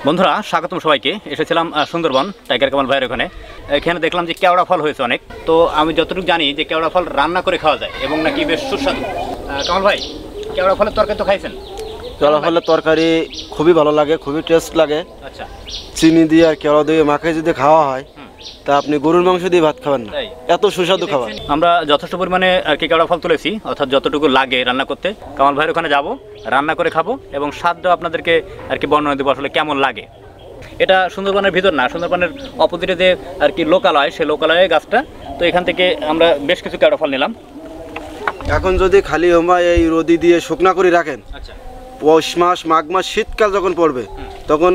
বন্ধুরা স্বাগতম সবাইকে। এসেছিলাম সুন্দরবন টাইগার কামাল ভাইয়ের এখানে দেখলাম যে কেওড়া ফল হয়েছে অনেক। তো আমি যতটুকু জানি যে কেওড়া ফল রান্না করে খাওয়া যায় এবং নাকি বেশ সুস্বাদু। কামাল ভাই, কেওড়া ফলের তরকারি তো খাইছেন? কেওড়া ফলের তরকারি খুবই ভালো লাগে, খুবই টেস্ট লাগে। আচ্ছা, চিনি দিয়ে আর কেওড়া দিয়ে মাখায় যদি খাওয়া হয় তা আপনি গরুর মাংস দিয়ে ভাত খাবেন না, এত সুস্বাদু খাবার। আমরা যথেষ্ট পরিমাণে আর কি কেওড়া ফল তুলেছি, অর্থাৎ যতটুকু লাগে রান্না করতে। কামাল ভাইয়ের ওখানে যাবো, রান্না করে খাবো এবং স্বাদটা আপনাদেরকে আর কি বর্ণনা দেবো আসলে কেমন লাগে। এটা সুন্দরবনের ভিতর না, সুন্দরবনের অপোজিটে যে আর কি লোকালয়, সেই লোকালয়ে গাছটা। তো এখান থেকে আমরা বেশ কিছু কেওড়া ফল নিলাম। এখন যদি খালি হোমা এই রোদি দিয়ে শুকনা করে রাখেন, আচ্ছা, পৌষ মাস মাঘ মাস শীতকাল যখন পড়বে তখন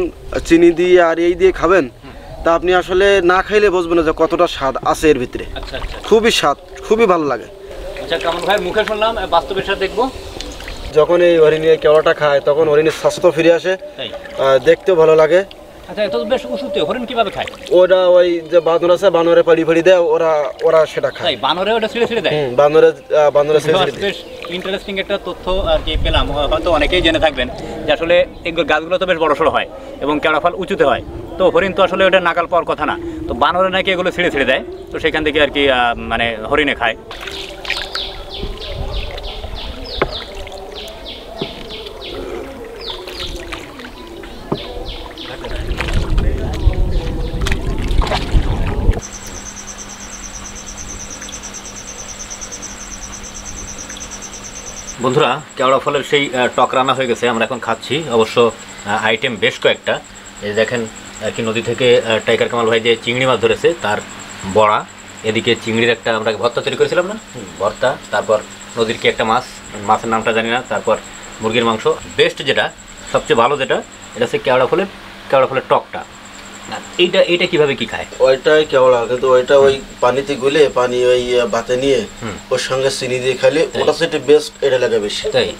চিনি দিয়ে আর এই দিয়ে খাবেন, তা আপনি আসলে না খাইলে বুঝবেন না যে কতটা স্বাদ আছে এর ভিতরে। আচ্ছা আচ্ছা, খুবই স্বাদ, খুবই ভালো লাগে। আচ্ছা, কামাল ভাইয়ের মুখে শুনলাম, বাস্তবের সাথে দেখবো। যখন এই হরিণের কেওড়াটা খায় তখন হরিণের স্বাস্থ্য ফিরে আসে, তাই? দেখতেও ভালো লাগে। আচ্ছা, এটা তো বেশ উঁচুতে, হরিণ কিভাবে খায়? ওরা ওই যে বানর আছে, বানরে পাড়ি ফাড়ি দেয়, ওরা সেটা খায়। তাই, বানরে ওটা ছিঁড়ে ছিঁড়ে দেয়? বানরে ছেড়ে ছেড়ে দেয়। বেশ ইন্টারেস্টিং একটা তথ্য আর কি পেলাম। হয়তো অনেকেই জেনে থাকবেন যে আসলে এই গাছগুলো তো বেশ বড় সড়ো হয় এবং কেওড়া ফল উঁচুতে হয়। তো হরিণ তো আসলে ওটা নাগাল পাওয়ার কথা না, তো বানরে নাকি এগুলো ছিঁড়ে ছিঁড়ে দেয়। তো সেখান থেকে আর কি মানে হরিণে খায়। বন্ধুরা, কেওড়া ফলের সেই টক রান্না হয়ে গেছে, আমরা এখন খাচ্ছি। অবশ্য আইটেম বেশ কয়েকটা। এই দেখেন আর কি নদী থেকে টাইগার কামাল ভাই যে চিংড়ি মাছ ধরেছে তার বড়া, এদিকে চিংড়ির একটা আমরা ভর্তা তৈরি করেছিলাম না, ভর্তা, তারপর নদীর কি একটা মাছের নামটা জানি না, তারপর মুরগির মাংস। বেস্ট যেটা, সবচেয়ে ভালো যেটা, এটা হচ্ছে কেওড়া ফলের টকটা। এইটা কিভাবে কি খায়? ওইটাই কেওড়া, কিন্তু ওইটা ওই পানিতে গুলে পানি ওই ভাতে নিয়ে ওর সঙ্গে চিনি দিয়ে খাইলে ওটা সেটা বেস্ট, এটা লাগে বেশি। তাই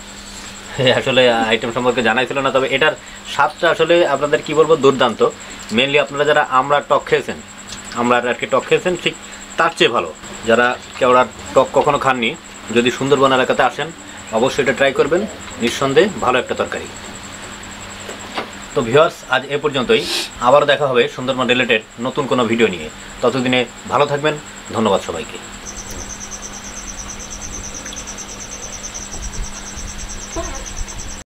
আসলে আইটেম সম্পর্কে জানাই ছিল না, তবে এটার স্বাদটা আসলে আপনাদের কি বলবো, দুর্দান্ত। মেনলি আপনারা যারা আমড়ার টক খেয়েছেন, আমড়ার আর কি টক খেয়েছেন, ঠিক তার চেয়ে ভালো। যারা কেওড়ার টক কখনো খাননি, যদি সুন্দরবন এলাকাতে আসেন অবশ্যই এটা ট্রাই করবেন, নিঃসন্দেহে ভালো একটা তরকারি। তো ভিউয়ার্স, আজ এ পর্যন্তই। আবার দেখা হবে সুন্দরবন রিলেটেড নতুন কোনো ভিডিও নিয়ে। ততদিনে ভালো থাকবেন। ধন্যবাদ সবাইকে।